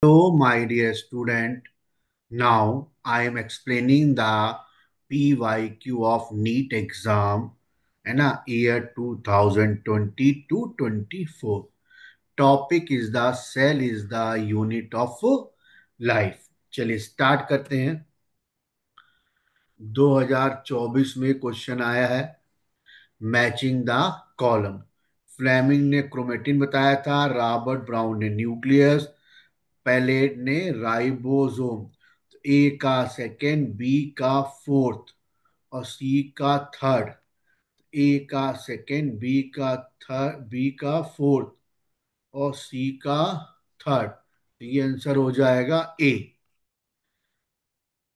Hello, my dear student. Now I am explaining the PYQ of NEET exam in a year 2020 to 24. Topic is the cell is the unit of life. चलिए start करते हैं। 2024 में question आया है matching the column. Fleming ने chromatin बताया था, Robert brown ने न्यूक्लियस, पैलेट ने राइबोसोम। तो ए का सेकेंड, बी का फोर्थ और सी का थर्ड। ए का सेकेंड, बी का थर्ड, बी का फोर्थ और सी का थर्ड। तो ये आंसर हो जाएगा ए।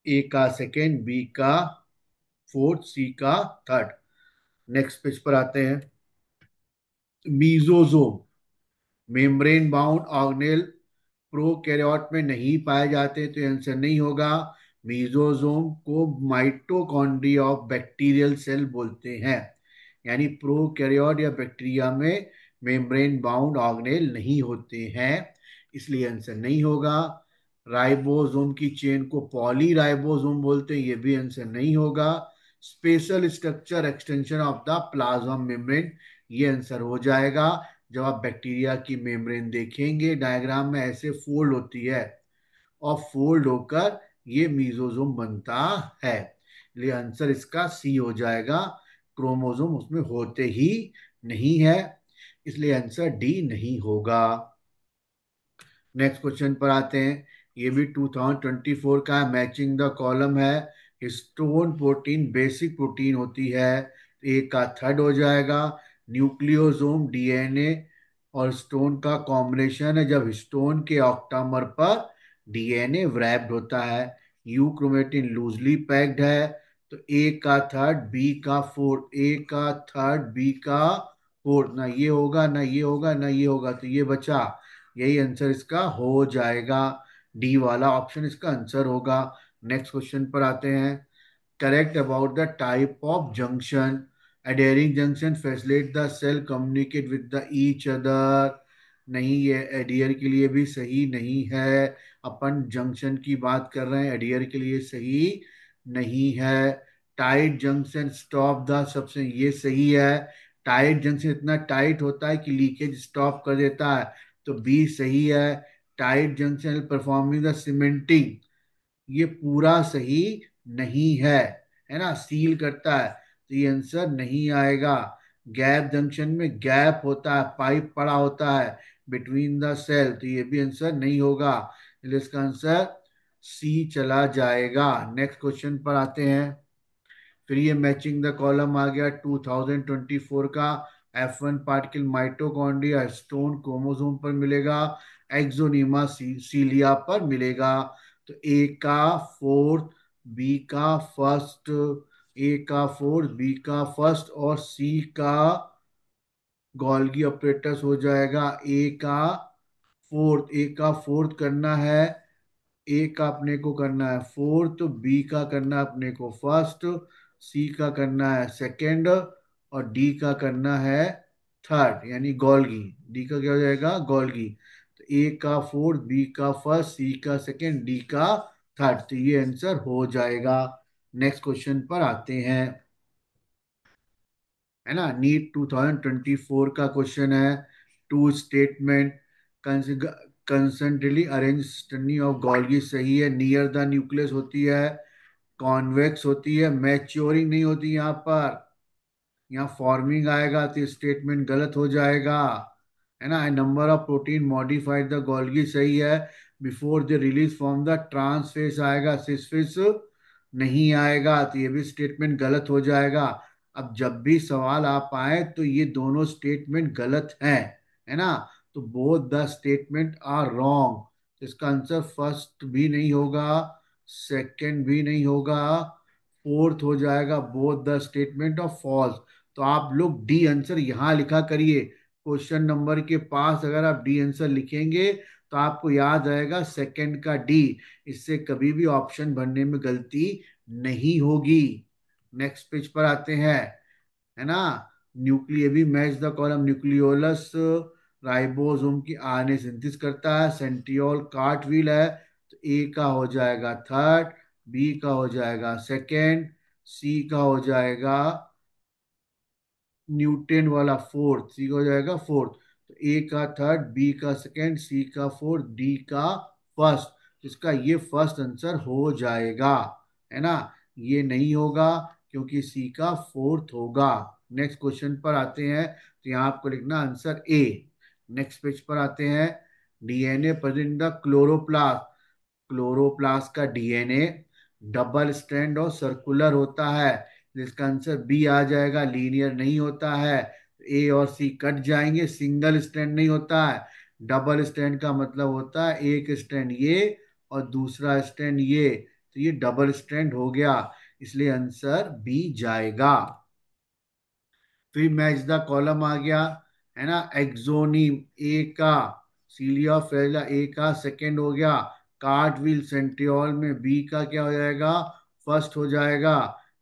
ए का सेकेंड, बी का फोर्थ, सी का थर्ड। नेक्स्ट पेज पर आते हैं। Mesosome membrane bound organelle prokaryote में नहीं पाए जाते, तो आंसर नहीं होगा। मीजोजोम को माइटोकॉन्ड्रिया ऑफ बैक्टीरियल सेल बोलते हैं। यानी प्रोकैरियोट या बैक्टीरिया में मेम्ब्रेन बाउंड ऑर्गेनेल नहीं होते हैं, इसलिए आंसर नहीं होगा। राइबोसोम की चेन को पॉलीराइबोसोम बोलते हैं, ये भी आंसर नहीं होगा। Special structure extension of the plasma membrane, ये आंसर हो जाएगा। जब आप बैक्टीरिया की मेम्ब्रेन देखेंगे डायग्राम में ऐसे फोल्ड होती है और फोल्ड होकर ये मीजोजोम बनता है, इसलिए आंसर इसका सी हो जाएगा। क्रोमोजोम उसमें होते ही नहीं है, इसलिए आंसर डी नहीं होगा। नेक्स्ट क्वेश्चन पर आते हैं। ये भी 2024 का है, मैचिंग द कॉलम है। हिस्टोन प्रोटीन बेसिक प्रोटीन होती है, एक का थर्ड हो जाएगा। न्यूक्लियोसोम डीएनए और स्टोन का कॉम्बिनेशन है, जब हिस्टोन के ऑक्टामर पर डीएनए wrapped होता है। यू क्रोमेटिन लूजली पैक्ड है। तो ए का थर्ड, बी का फोर्थ, ए का थर्ड, बी का फोर्थ। ना ये होगा, ना ये होगा, ना ये होगा, तो ये बचा। यही आंसर इसका हो जाएगा। डी वाला ऑप्शन इसका आंसर होगा। नेक्स्ट क्वेश्चन पर आते हैं। Correct about the type of junction. Adhering junction facilitate the cell communicate with the each other. नहीं, ये एडियर के लिए भी सही नहीं है। अपन जंक्शन की बात कर रहे हैं, एडियर के लिए सही नहीं है। टाइट जंक्शन स्टॉप द सबसे, ये सही है। टाइट जंक्शन इतना टाइट होता है कि लीकेज स्टॉप कर देता है, तो बी सही है। Tight junction performing the cementing, ये पूरा सही नहीं है ना, सील करता है, तो ये आंसर नहीं आएगा। गैप जंक्शन में गैप होता है, पाइप पड़ा होता है बिटवीन द सेल, तो ये भी आंसर नहीं होगा, इसलिए इसका आंसर सी चला जाएगा। नेक्स्ट क्वेश्चन पर आते हैं। फिर ये मैचिंग द कॉलम आ गया 2024 का। F1 particle mitochondria stone chromosome पर मिलेगा, एक्सोनीमा सीलिया पर मिलेगा। तो ए का फोर्थ, बी का फर्स्ट, ए का फोर्थ, बी का फर्स्ट और सी का गोल्गी ऑपरेटर्स हो जाएगा। ए का फोर्थ करना है, ए का अपने को करना है फोर्थ, बी का करना है अपने को फर्स्ट, सी का करना है सेकंड और डी का करना है थर्ड, यानी गोल्गी। डी का क्या हो जाएगा, गोल्गी। तो ए का फोर्थ, बी का फर्स्ट, सी का सेकंड, डी का थर्ड, तो ये आंसर हो जाएगा। नेक्स्ट क्वेश्चन पर आते हैं, है ना। नीट 2024 का क्वेश्चन है। Two statement concentrically arrange cisternae of Golgi सही है, नियर द न्यूक्लियस होती है, कॉन्वेक्स होती है, मैच्योरिंग नहीं होती यहाँ पर। यहाँ फॉर्मिंग आएगा तो स्टेटमेंट गलत हो जाएगा, है ना। Number of protein modified the Golgi सही है, before the release from the trans face आएगा, सिसफेस नहीं आएगा, तो ये भी स्टेटमेंट गलत हो जाएगा। अब जब भी सवाल आ पाए तो ये दोनों स्टेटमेंट गलत हैं, है ना। तो both the statement are wrong, इसका आंसर फर्स्ट भी नहीं होगा, सेकंड भी नहीं होगा, फोर्थ हो जाएगा। Both the statement of false. तो आप लोग डी आंसर यहाँ लिखा करिए। क्वेश्चन नंबर के पास अगर आप डी आंसर लिखेंगे तो आपको याद आएगा सेकंड का डी, इससे कभी भी ऑप्शन भरने में गलती नहीं होगी। नेक्स्ट पेज पर आते हैं, है ना। न्यूक्लिय भी match the column nucleolus ribosome की आरएनए सिंथेसिस करता है। सेंट्रियोल कार्टविल है, तो ए का हो जाएगा थर्ड, बी का हो जाएगा सेकेंड, सी का हो जाएगा न्यूटन वाला फोर्थ, सी का हो जाएगा फोर्थ। तो ए का थर्ड, बी का सेकेंड, सी का फोर्थ, डी का फर्स्ट। इसका ये फर्स्ट आंसर हो जाएगा, है ना। ये नहीं होगा क्योंकि सी का फोर्थ होगा। नेक्स्ट क्वेश्चन पर आते हैं, तो यहाँ आपको लिखना आंसर ए। नेक्स्ट पेज पर आते हैं। DNA present in the chloroplast. Chloroplast का डीएनए डबल स्ट्रैंड और सर्कुलर होता है, जिसका आंसर बी आ जाएगा। लीनियर नहीं होता है, ए और सी कट जाएंगे। सिंगल स्ट्रैंड नहीं होता है, डबल स्ट्रैंड का मतलब होता है एक स्ट्रैंड ये और दूसरा स्ट्रैंड ये, तो ये डबल स्ट्रैंड हो गया, इसलिए आंसर बी जाएगा। फिर मैच द कॉलम आ गया, है ना। एक्सोनीम ए का, सीलिया फ्रेला ए का सेकंड हो गया। कार्टविल सेंट्रियोल में बी का क्या हो जाएगा, फर्स्ट हो जाएगा।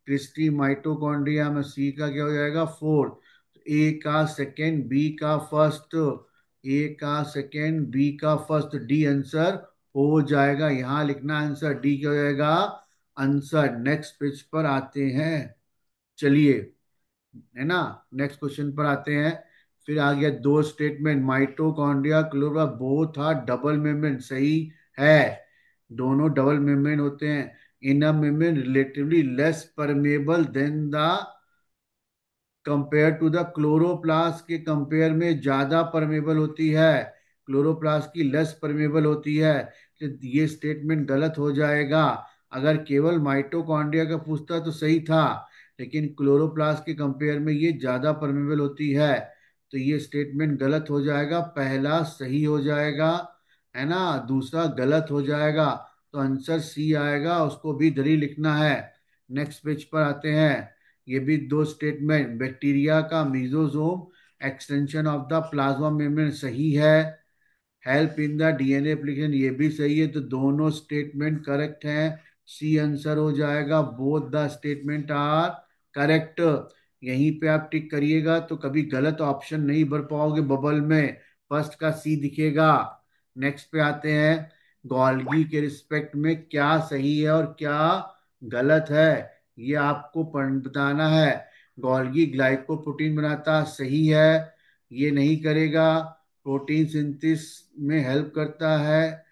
क्रिस्टी माइटोकॉन्ड्रिया में सी का क्या हो जाएगा, फोर्थ। ए का सेकंड, बी का फर्स्ट, ए का सेकंड, बी का फर्स्ट, डी आंसर हो जाएगा। यहां लिखना आंसर डी क्या हो जाएगा, आंसर। नेक्स्ट पेज पर आते हैं, चलिए, है ना। नेक्स्ट क्वेश्चन पर आते हैं। फिर आ गया दो statement, mitochondria chloro both are double membrane, सही है, दोनों डबल मेम्ब्रेन होते हैं। Inner membrane relatively less permeable than the, compare to the chloroplast के कंपेयर में ज्यादा परमेबल होती है, क्लोरोप्लास्ट की लेस परमेबल होती है। तो ये स्टेटमेंट गलत हो जाएगा। अगर केवल माइटोकॉन्ड्रिया का पूछता तो सही था, लेकिन क्लोरोप्लास्ट के कंपेयर में ये ज्यादा परमेबल होती है, तो ये स्टेटमेंट गलत हो जाएगा। पहला सही हो जाएगा, है ना, दूसरा गलत हो जाएगा। तो आंसर सी आएगा, उसको भी इधर ही लिखना है। नेक्स्ट पेज पर आते हैं। ये भी दो स्टेटमेंट, बैक्टीरिया का mesosome extension of the plasma membrane सही है। Help in the DNA application ये भी सही है, तो दोनों स्टेटमेंट करेक्ट हैं। सी आंसर हो जाएगा, both the statement are correct. यहीं पे आप टिक करिएगा तो कभी गलत ऑप्शन नहीं भर पाओगे बबल में, फर्स्ट का सी दिखेगा। नेक्स्ट पे आते हैं। गॉल्गी के रिस्पेक्ट में क्या सही है और क्या गलत है, ये आपको बताना है। गॉल्गी ग्लाइकोप्रोटीन बनाता, सही है, ये नहीं करेगा। प्रोटीन सिंथेसिस में हेल्प करता है,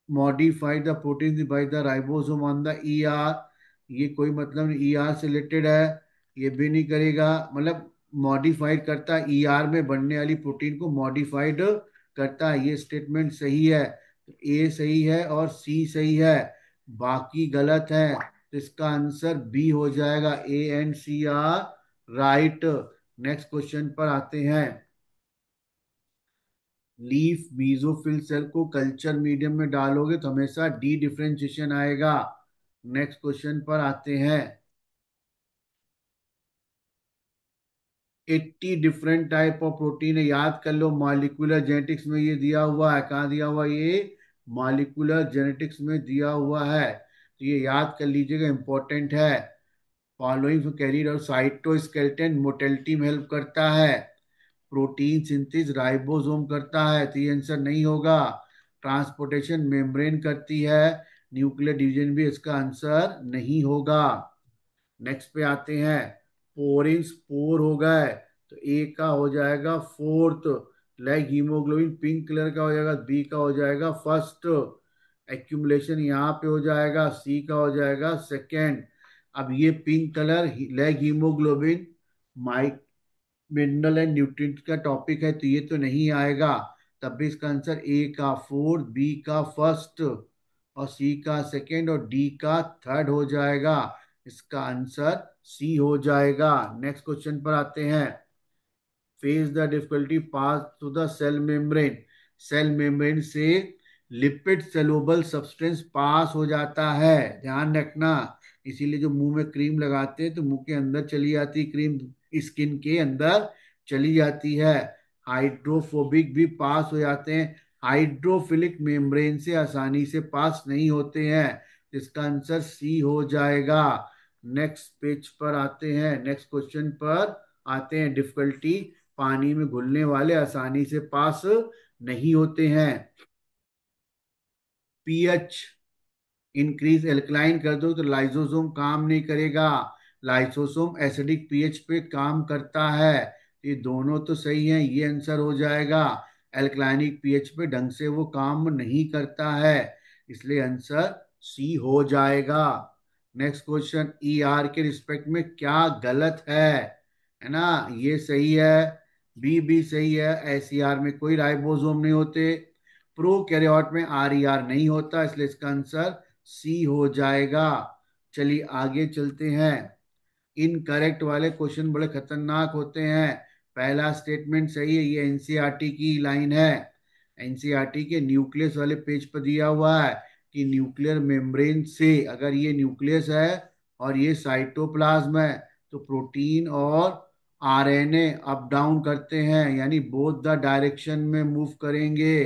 modify the protein by the ribosome on the ER, ये कोई मतलब नहीं, ईआर से रिलेटेड है, ये भी नहीं करेगा। मतलब मॉडिफाइड करता है, ईआर में बनने वाली प्रोटीन को मॉडिफाइड करता है, ये स्टेटमेंट सही है। तो ए सही है और सी सही है, बाकी गलत है, तो इसका आंसर बी हो जाएगा। A and C are right. Next question पर आते हैं। लीफ मीजोफिल सेल को कल्चर मीडियम में डालोगे तो हमेशा डी डिफरेंशिएशन आएगा। नेक्स्ट क्वेश्चन पर आते हैं। 80 डिफरेंट टाइप ऑफ प्रोटीन है, याद कर लो, मॉलिक्यूलर जेनेटिक्स में ये दिया हुआ है। कहाँ दिया हुआ है ये, मॉलिक्यूलर जेनेटिक्स में दिया हुआ है, तो ये याद कर लीजिएगा, इंपॉर्टेंट है। फॉलोइंग कैरियर और साइटोस्केलेटन मोटेलिटी में हेल्प करता है। प्रोटीन सिंथेसिस राइबोसोम करता है, तो ये आंसर नहीं होगा। ट्रांसपोर्टेशन मेम्ब्रेन करती है, न्यूक्लियर डिवीजन भी इसका आंसर नहीं होगा। नेक्स्ट पे आते हैं। पोरिन पोर हो गए, तो ए का हो जाएगा fourth. Like haemoglobin pink colour का हो जाएगा, बी का हो जाएगा फर्स्ट। एक्यूमुलेशन यहाँ पे हो जाएगा, सी का हो जाएगा सेकेंड। अब ये pink colour like haemoglobin mic mineral and nutrient का टॉपिक है, तो ये तो नहीं आएगा। तब भी इसका आंसर ए का फोर्थ, बी का फर्स्ट और सी का सेकेंड और डी का थर्ड हो जाएगा। इसका आंसर सी हो जाएगा। नेक्स्ट क्वेश्चन पर आते हैं। Face the difficulty pass to the cell membrane, cell membrane से लिपिड सेलुबल सब्सटेंस पास हो जाता है, ध्यान रखना। इसीलिए जो मुंह में क्रीम लगाते हैं तो मुंह के अंदर चली जाती क्रीम, स्किन के अंदर चली जाती है। हाइड्रोफोबिक भी पास हो जाते हैं, हाइड्रोफिलिक मेम्ब्रेन से आसानी से पास नहीं होते हैं। इसका आंसर सी हो जाएगा। नेक्स्ट पेज पर आते हैं, नेक्स्ट क्वेश्चन पर आते हैं। डिफिकल्टी पानी में घुलने वाले, आसानी से पास नहीं होते हैं। पीएच इंक्रीज एल्कलाइन कर दो तो लाइसोसोम काम नहीं करेगा, लाइसोसोम एसिडिक पीएच पे काम करता है। ये दोनों तो सही है, ये आंसर हो जाएगा। एल्कलाइनिक पीएच पे ढंग से वो काम नहीं करता है, इसलिए आंसर सी हो जाएगा। नेक्स्ट क्वेश्चन, ई आर के रिस्पेक्ट में क्या गलत है ना? ये सही है, बी भी सही है, एस ई आर में कोई राइबोसोम नहीं होते, प्रोकैरियोट में आर ई आर नहीं होता, इसलिए इसका आंसर सी हो जाएगा। चलिए आगे चलते हैं। इनकरेक्ट वाले क्वेश्चन बड़े खतरनाक होते हैं। पहला स्टेटमेंट सही है, ये एनसीईआरटी की लाइन है। एनसीईआरटी के न्यूक्लियस वाले पेज पर दिया हुआ है कि न्यूक्लियर मेम्ब्रेन से, अगर ये न्यूक्लियस है और ये साइटोप्लाज्म है, तो प्रोटीन और आरएनए अप डाउन करते हैं, यानी बोथ द डायरेक्शन में मूव करेंगे।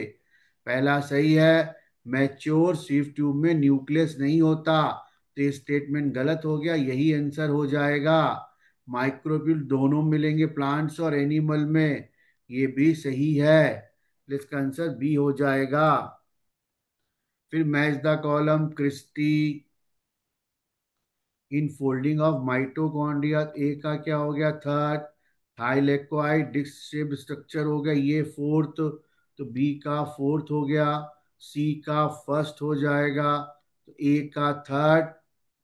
पहला सही है। मैच्योर सीव ट्यूब में न्यूक्लियस नहीं होता, तो ये स्टेटमेंट गलत हो गया, यही आंसर हो जाएगा। माइक्रोब्यूल दोनों मिलेंगे प्लांट्स और एनिमल में, ये भी सही है, तो इसका आंसर बी हो जाएगा। फिर match the column cristae in folding of mitochondria, A का क्या हो गया? Third. Thylakoid disc shape structure हो गया, ये फोर्थ, तो बी का फोर्थ हो गया। सी का फर्स्ट हो जाएगा, तो ए का थर्ड,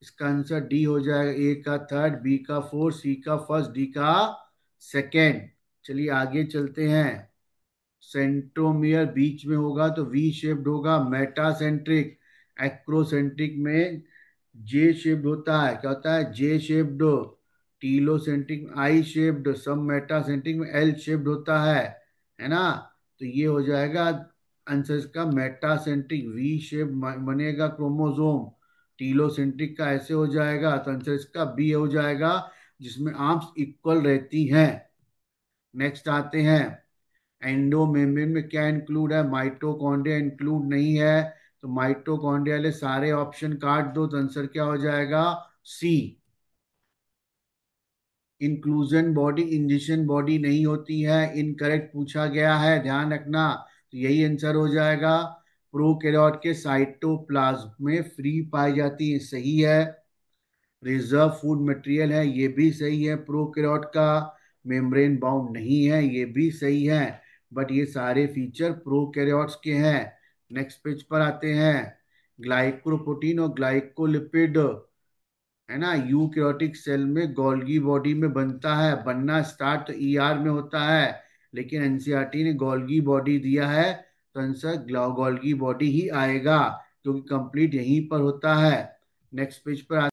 इसका आंसर डी हो जाएगा। ए का थर्ड, बी का फोर्थ, सी का फर्स्ट, डी का सेकेंड। चलिए आगे चलते हैं। सेंट्रोमियर बीच में होगा तो वी शेप्ड होगा, मेटासेंट्रिक। एक्रोसेंट्रिक में जे शेप्ड होता है, क्या होता है? जे शेप्ड। टीलोसेंट्रिक में आई शेप्ड, सब मेटासेंट्रिक में एल शेप्ड होता है ना? तो ये हो जाएगा आंसर इसका मेटासेंट्रिक, वी शेप बनेगा क्रोमोसोम। टीलोसेंट्रिक का ऐसे हो जाएगा, तो आंसर इसका बी हो जाएगा, जिसमें आर्म्स इक्वल रहती हैं। नेक्स्ट आते हैं, एंडो मेम्ब्रेन में क्या इंक्लूड है? माइटोकॉन्ड्रिया इंक्लूड नहीं है, तो माइटोकॉन्ड्रिया ले सारे ऑप्शन काट दो, तो आंसर क्या हो जाएगा? सी। इंक्लूजन बॉडी इंजेक्शन बॉडी नहीं होती है, इनकरेक्ट पूछा गया है, ध्यान रखना, तो यही आंसर हो जाएगा। प्रोकैरियोट के साइटोप्लाज्म में फ्री पाई जाती है, सही है। रिजर्व फूड मटेरियल है, ये भी सही है। प्रोकैरियोट का मेम्ब्रेन बाउंड नहीं है, ये भी सही है। बट ये सारे फीचर प्रोकैरियोट्स के हैं। नेक्स्ट पेज पर आते हैं। ग्लाइकोप्रोटीन और ग्लाइकोलिपिड, है ना, यूकैरियोटिक सेल में गोल्गी बॉडी में बनता है, बनना स्टार्ट तो ईआर में होता है, लेकिन एनसीईआरटी ने गोल्गी बॉडी दिया है, तो आंसर गोल्गी बॉडी ही आएगा, क्योंकि कंप्लीट यहीं पर होता है। नेक्स्ट पेज पर